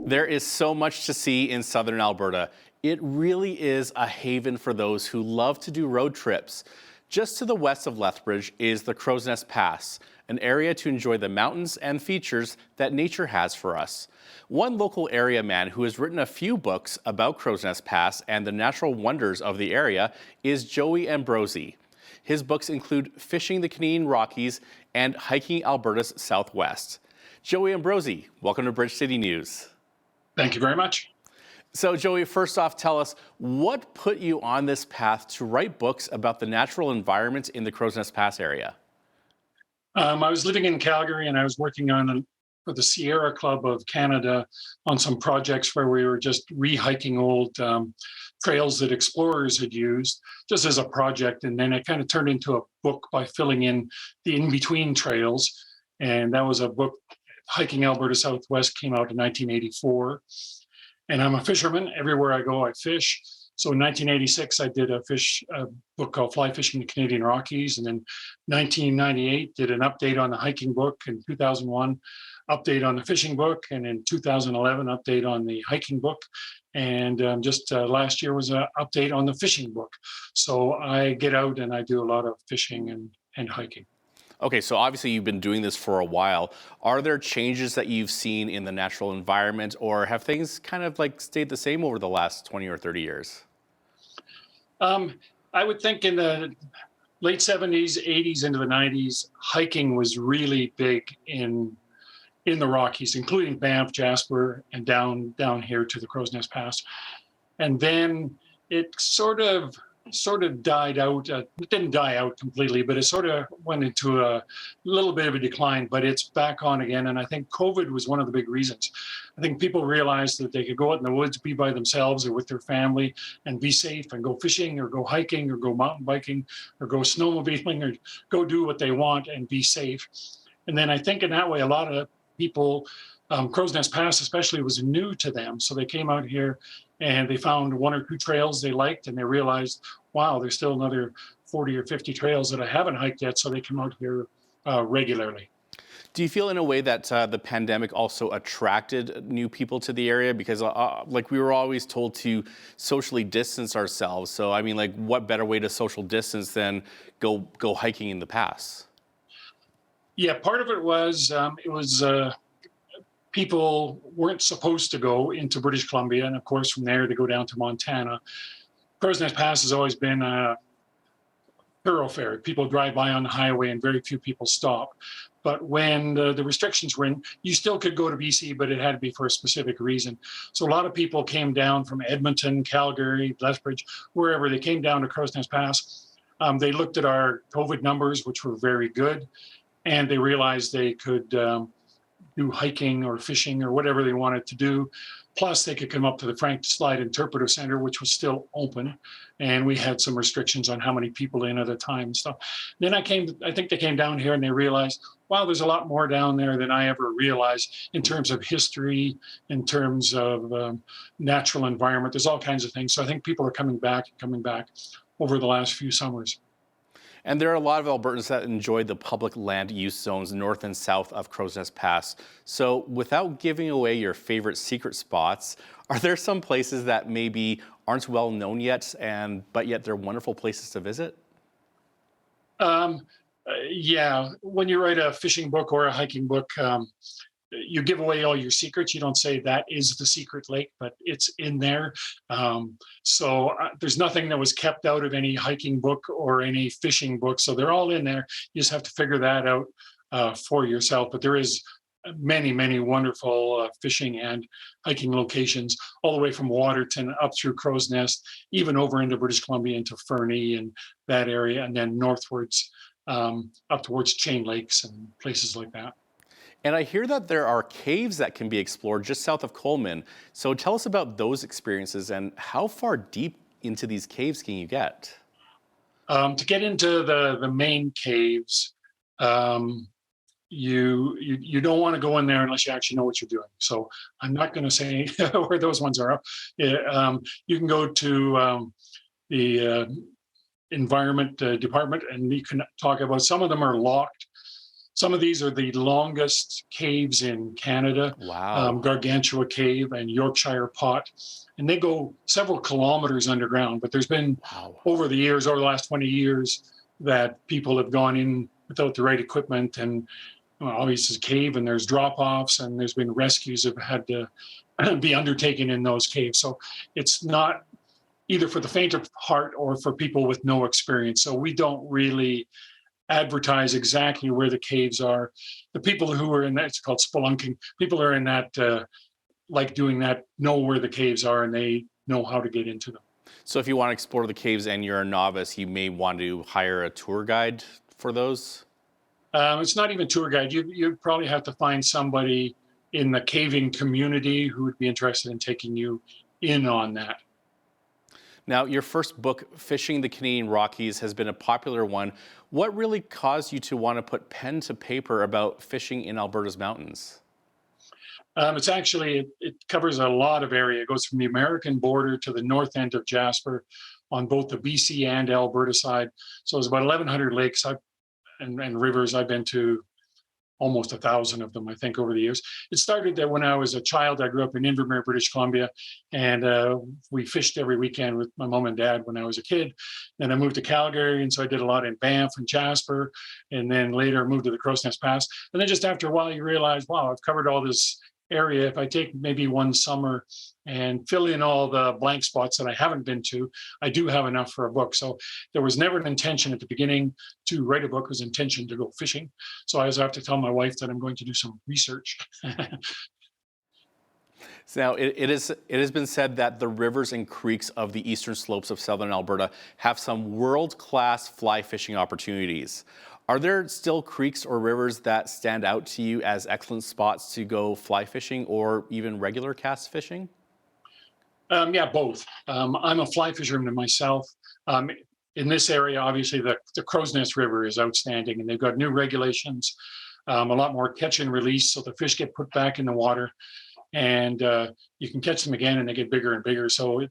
There is so much to see in southern Alberta. It really is a haven for those who love to do road trips. Just to the west of Lethbridge is the Crowsnest Pass, an area to enjoy the mountains and features that nature has for us. One local area man who has written a few books about Crowsnest Pass and the natural wonders of the area is Joey Ambrosi. His books include Fishing the Canadian Rockies and Hiking Alberta's Southwest. Joey Ambrosi, welcome to Bridge City News. Thank you very much. So Joey, first off, tell us what put you on this path to write books about the natural environment in the Crowsnest Pass area? I was living in Calgary and I was working for the Sierra Club of Canada on some projects where we were just re-hiking old trails that explorers had used just as a project. And then it kind of turned into a book by filling in the in-between trails. And that was a book, Hiking Alberta Southwest, came out in 1984. And I'm a fisherman. Everywhere I go, I fish. So in 1986, I did a book called Fly Fishing the Canadian Rockies. And then 1998, did an update on the hiking book. In 2001, update on the fishing book. And in 2011, update on the hiking book. And just last year was an update on the fishing book. So I get out and I do a lot of fishing and hiking. Okay, so obviously you've been doing this for a while. Are there changes that you've seen in the natural environment, or have things kind of like stayed the same over the last 20 or 30 years? I would think in the late 70s, 80s into the 90s, hiking was really big in the Rockies, including Banff, Jasper, and down here to the Crowsnest Pass. And then it sort of died out. It didn't die out completely, but it sort of went into a little bit of a decline, but it's back on again. And I think COVID was one of the big reasons. I think people realized that they could go out in the woods, be by themselves or with their family and be safe and go fishing or go hiking or go mountain biking or go snowmobiling or go do what they want and be safe. And then I think in that way, a lot of people, Crowsnest Pass especially, was new to them. So they came out here and they found one or two trails they liked, and they realized, wow, there's still another 40 or 50 trails that I haven't hiked yet, so they come out here regularly. Do you feel in a way that the pandemic also attracted new people to the area? Because like we were always told to socially distance ourselves. So I mean, like, what better way to social distance than go hiking in the pass? Yeah, part of it was people weren't supposed to go into British Columbia, and of course from there they go down to Montana. Crowsnest Pass has always been a thoroughfare. People drive by on the highway and very few people stop. But when the restrictions were in, you still could go to BC, but it had to be for a specific reason. So a lot of people came down from Edmonton, Calgary, Lethbridge, wherever. They came down to Crowsnest Pass. They looked at our COVID numbers, which were very good, and they realized they could do hiking or fishing or whatever they wanted to do. Plus, they could come up to the Frank Slide Interpretive Center, which was still open. And we had some restrictions on how many people in at a time and stuff. Then I think they came down here and they realized, wow, there's a lot more down there than I ever realized in terms of history, in terms of natural environment. There's all kinds of things. So I think people are coming back over the last few summers. And there are a lot of Albertans that enjoy the public land use zones north and south of Crowsnest Pass. So without giving away your favorite secret spots, are there some places that maybe aren't well known yet, but yet they're wonderful places to visit? Yeah, when you write a fishing book or a hiking book, you give away all your secrets. You don't say that is the secret lake, but it's in there. So there's nothing that was kept out of any hiking book or any fishing book. So they're all in there. You just have to figure that out for yourself. But there is many, many wonderful fishing and hiking locations, all the way from Waterton up through Crowsnest, even over into British Columbia, into Fernie and that area, and then northwards up towards Chain Lakes and places like that. And I hear that there are caves that can be explored just south of Coleman. So tell us about those experiences and how far deep into these caves can you get? To get into the main caves, you don't want to go in there unless you actually know what you're doing. So I'm not going to say where those ones are. You can go to the environment department and you can talk about, some of them are locked. Some of these are the longest caves in Canada, Wow. Gargantua Cave and Yorkshire Pot, and they go several kilometers underground. But there's been Wow. over the last 20 years, that people have gone in without the right equipment, and well, obviously it's a cave, and there's drop-offs, and there's been rescues that have had to be undertaken in those caves. So it's not either for the faint of heart or for people with no experience. So we don't really advertise exactly where the caves are. The people who are in that, it's called spelunking, people are in that, like doing that, know where the caves are and they know how to get into them. So if you want to explore the caves and you're a novice, you may want to hire a tour guide for those? It's not even tour guide. You probably have to find somebody in the caving community who would be interested in taking you in on that. Now, your first book, Fishing the Canadian Rockies, has been a popular one. What really caused you to want to put pen to paper about fishing in Alberta's mountains? It's actually, it covers a lot of area. It goes from the American border to the north end of Jasper on both the BC and Alberta side. So it's about 1,100 lakes and rivers. I've been to almost 1,000 of them, I think, over the years. It started that when I was a child. I grew up in Invermere, British Columbia, and we fished every weekend with my mom and dad when I was a kid. Then I moved to Calgary, and so I did a lot in Banff and Jasper, and then later moved to the Crowsnest Pass. And then just after a while, you realize, wow, I've covered all this area. If I take maybe one summer and fill in all the blank spots that I haven't been to, I do have enough for a book. So there was never an intention at the beginning to write a book. It was intention to go fishing. So I always have to tell my wife that I'm going to do some research. So now, it has been said that the rivers and creeks of the eastern slopes of southern Alberta have some world-class fly fishing opportunities. Are there still creeks or rivers that stand out to you as excellent spots to go fly fishing or even regular cast fishing? Yeah, both. I'm a fly fisherman myself. In this area, obviously, the Crowsnest River is outstanding, and they've got new regulations, a lot more catch and release, so the fish get put back in the water, and you can catch them again, and they get bigger and bigger. So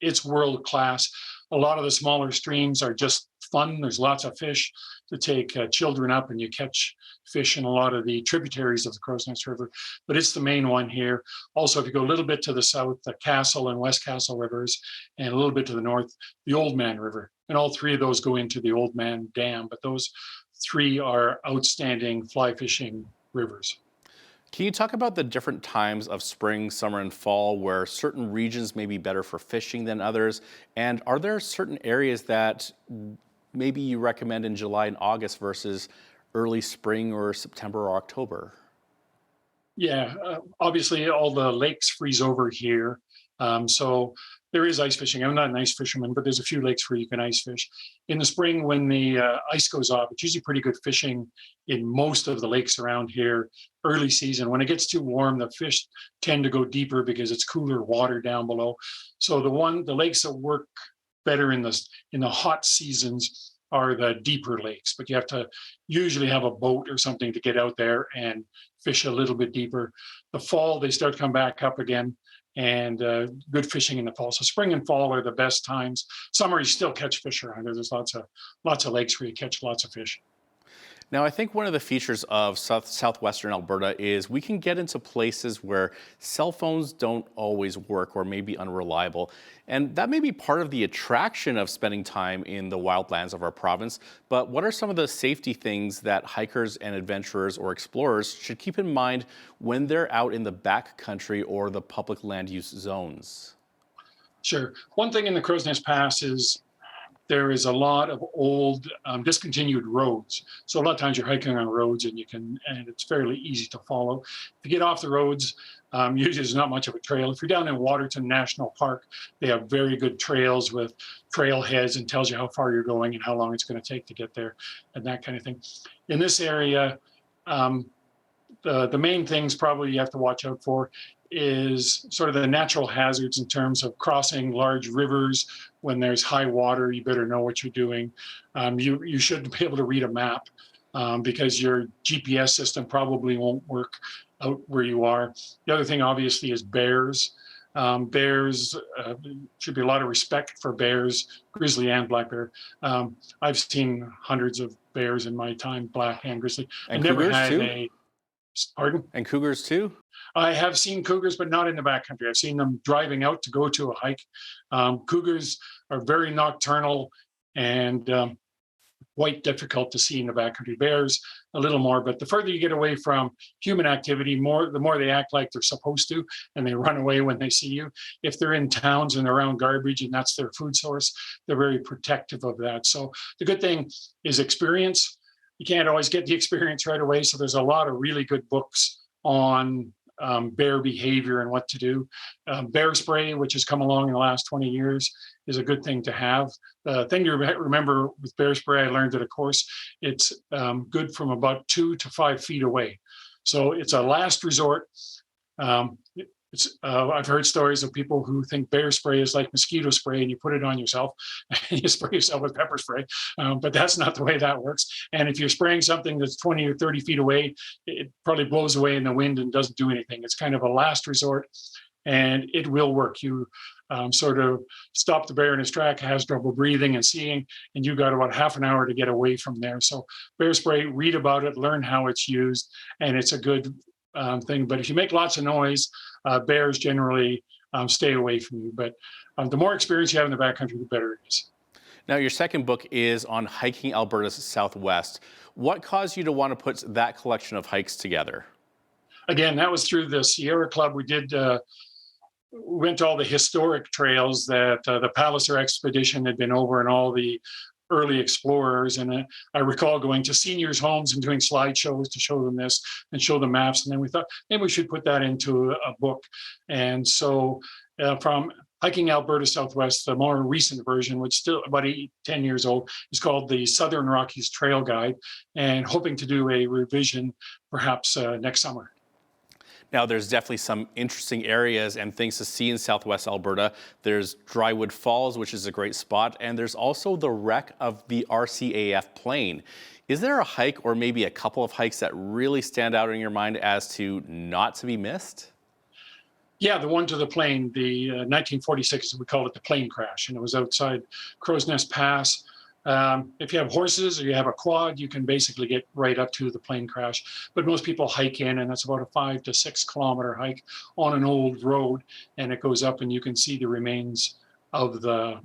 it's world class. A lot of the smaller streams are just fun. There's lots of fish to take children up, and you catch fish in a lot of the tributaries of the Crowsnest River, but it's the main one here. Also, if you go a little bit to the south, the Castle and West Castle rivers, and a little bit to the north, the Old Man River. And all three of those go into the Old Man Dam, but those three are outstanding fly fishing rivers. Can you talk about the different times of spring, summer, and fall where certain regions may be better for fishing than others? And are there certain areas that maybe you recommend in July and August versus early spring or September or October? Yeah, obviously all the lakes freeze over here. So there is ice fishing. I'm not an ice fisherman, but there's a few lakes where you can ice fish. In the spring, when the ice goes off, it's usually pretty good fishing in most of the lakes around here early season. When it gets too warm, the fish tend to go deeper because it's cooler water down below. So the lakes that work better in the hot seasons are the deeper lakes, but you have to usually have a boat or something to get out there and fish a little bit deeper. The fall, they start to come back up again, and good fishing in the fall. So spring and fall are the best times. Summer, you still catch fish around here. There's lots of lakes where you catch lots of fish. Now, I think one of the features of southwestern Alberta is we can get into places where cell phones don't always work or may be unreliable. And that may be part of the attraction of spending time in the wildlands of our province. But what are some of the safety things that hikers and adventurers or explorers should keep in mind when they're out in the backcountry or the public land use zones? Sure. One thing in the Crowsnest Pass is there is a lot of old discontinued roads. So a lot of times you're hiking on roads and it's fairly easy to follow. If you get off the roads, usually there's not much of a trail. If you're down in Waterton National Park, they have very good trails with trailheads and tells you how far you're going and how long it's going to take to get there and that kind of thing. In this area, the main things probably you have to watch out for is sort of the natural hazards in terms of crossing large rivers. When there's high water, you better know what you're doing. You should be able to read a map because your GPS system probably won't work out where you are. The other thing, obviously, is bears. Bears, should be a lot of respect for bears, grizzly and black bear. I've seen hundreds of bears in my time, black and grizzly. I And never cougars had too? a, pardon? And cougars too? I have seen cougars, but not in the backcountry. I've seen them driving out to go to a hike. Cougars are very nocturnal and quite difficult to see in the backcountry. Bears a little more, but the further you get away from human activity, the more they act like they're supposed to, and they run away when they see you. If they're in towns and around garbage and that's their food source, they're very protective of that. So the good thing is experience. You can't always get the experience right away. So there's a lot of really good books on bear behavior and what to do. Bear spray, which has come along in the last 20 years, is a good thing to have. The thing to remember with bear spray, I learned at a course, it's good from about 2 to 5 feet away. So it's a last resort. I've heard stories of people who think bear spray is like mosquito spray and you put it on yourself and you spray yourself with pepper spray, but that's not the way that works. And if you're spraying something that's 20 or 30 feet away, it probably blows away in the wind and doesn't do anything. It's kind of a last resort and it will work. You sort of stop the bear in his track, has trouble breathing and seeing, and you got about half an hour to get away from there. So bear spray, read about it, learn how it's used, and it's a good thing. But if you make lots of noise, bears generally stay away from you. But the more experience you have in the backcountry, the better it is. Now, your second book is on hiking Alberta's Southwest. What caused you to want to put that collection of hikes together? Again, that was through the Sierra Club. We went to all the historic trails that the Palliser expedition had been over and all the early explorers. And I recall going to seniors' homes and doing slideshows to show them this and show them maps. And then we thought, maybe we should put that into a book. And so from hiking Alberta Southwest, the more recent version, which is still about 10 years old, is called the Southern Rockies Trail Guide, and hoping to do a revision perhaps next summer. Now, there's definitely some interesting areas and things to see in Southwest Alberta. There's Drywood Falls, which is a great spot, and there's also the wreck of the RCAF plane. Is there a hike or maybe a couple of hikes that really stand out in your mind as to not to be missed? Yeah, the one to the plane, the 1946, we called it the plane crash, and it was outside Crowsnest Pass. If you have horses or you have a quad, you can basically get right up to the plane crash. But most people hike in, and that's about a 5 to 6 kilometer hike on an old road, and it goes up, and you can see the remains of the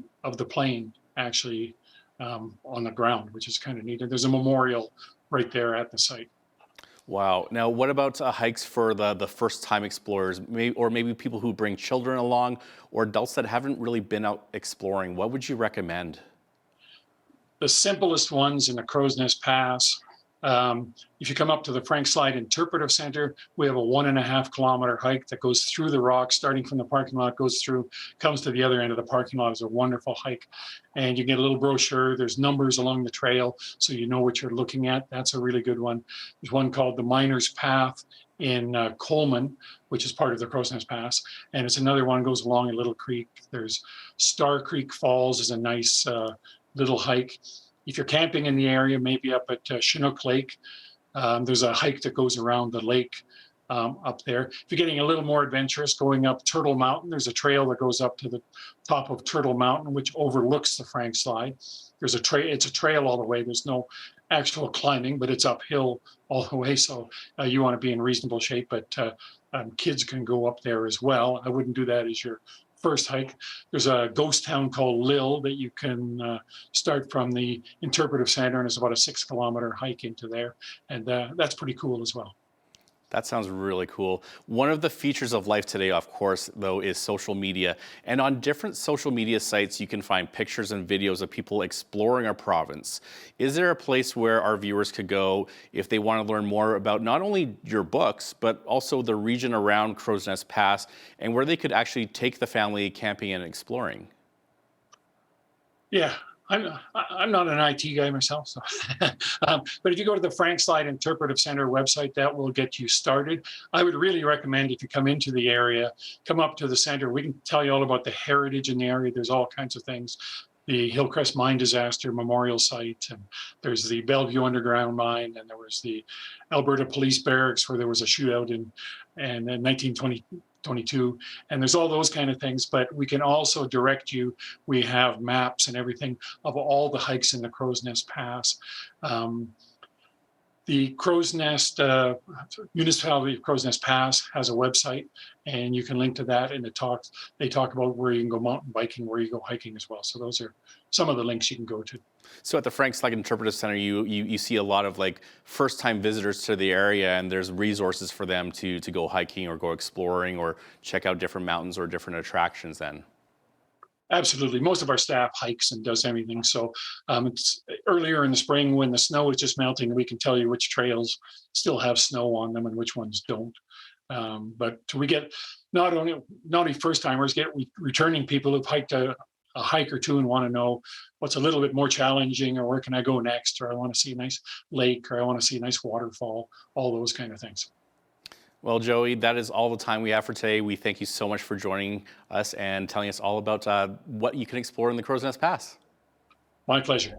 plane actually on the ground, which is kind of neat. And there's a memorial right there at the site. Wow. Now, what about hikes for the first-time explorers, or maybe people who bring children along, or adults that haven't really been out exploring? What would you recommend? The simplest ones in the Crowsnest Pass. If you come up to the Frank Slide Interpretive Center, we have a 1.5 kilometer hike that goes through the rocks, starting from the parking lot, goes through, comes to the other end of the parking lot. It's a wonderful hike. And you get a little brochure. There's numbers along the trail, so you know what you're looking at. That's a really good one. There's one called the Miner's Path in Coleman, which is part of the Crowsnest Pass. And it's another one goes along a little creek. There's Star Creek Falls is a nice little hike. If you're camping in the area, maybe up at Chinook Lake, there's a hike that goes around the lake up there. If you're getting a little more adventurous, going up Turtle Mountain, there's a trail that goes up to the top of Turtle Mountain, which overlooks the Frank Slide. It's a trail all the way. There's no actual climbing, but it's uphill all the way. So you want to be in reasonable shape, but kids can go up there as well. I wouldn't do that as your first hike. There's a ghost town called Lille that you can start from the interpretive center, and it's about a 6 kilometer hike into there. And that's pretty cool as well. That sounds really cool. One of the features of life today, of course, though, is social media. And on different social media sites, you can find pictures and videos of people exploring our province. Is there a place where our viewers could go if they want to learn more about not only your books, but also the region around Crowsnest Pass, and where they could actually take the family camping and exploring? Yeah. I'm not an IT guy myself, so. But if you go to the Frank Slide Interpretive Center website, that will get you started. I would really recommend, if you come into the area, come up to the center. We can tell you all about the heritage in the area. There's all kinds of things. the Hillcrest Mine Disaster Memorial Site, and there's the Bellevue Underground Mine, and there was the Alberta Police Barracks where there was a shootout in 1922, and there's all those kind of things. But we can also direct you. We have maps and everything of all the hikes in the Crowsnest Pass. The Crowsnest municipality of Crowsnest Pass has a website, and you can link to that. And they talk about where you can go mountain biking, where you go hiking as well. So those are some of the links you can go to. So at the Frank Slug Interpretive Center, you see a lot of like first-time visitors to the area, and there's resources for them to go hiking or go exploring or check out different mountains or different attractions then. Absolutely. Most of our staff hikes and does everything. So it's earlier in the spring when the snow is just melting, we can tell you which trails still have snow on them and which ones don't. But we get not only first timers, get returning people who've hiked a hike or two and want to know what's a little bit more challenging, or where can I go next, or I want to see a nice lake, or I want to see a nice waterfall, all those kind of things. Well, Joey, that is all the time we have for today. We thank you so much for joining us and telling us all about what you can explore in the Crowsnest Pass. My pleasure.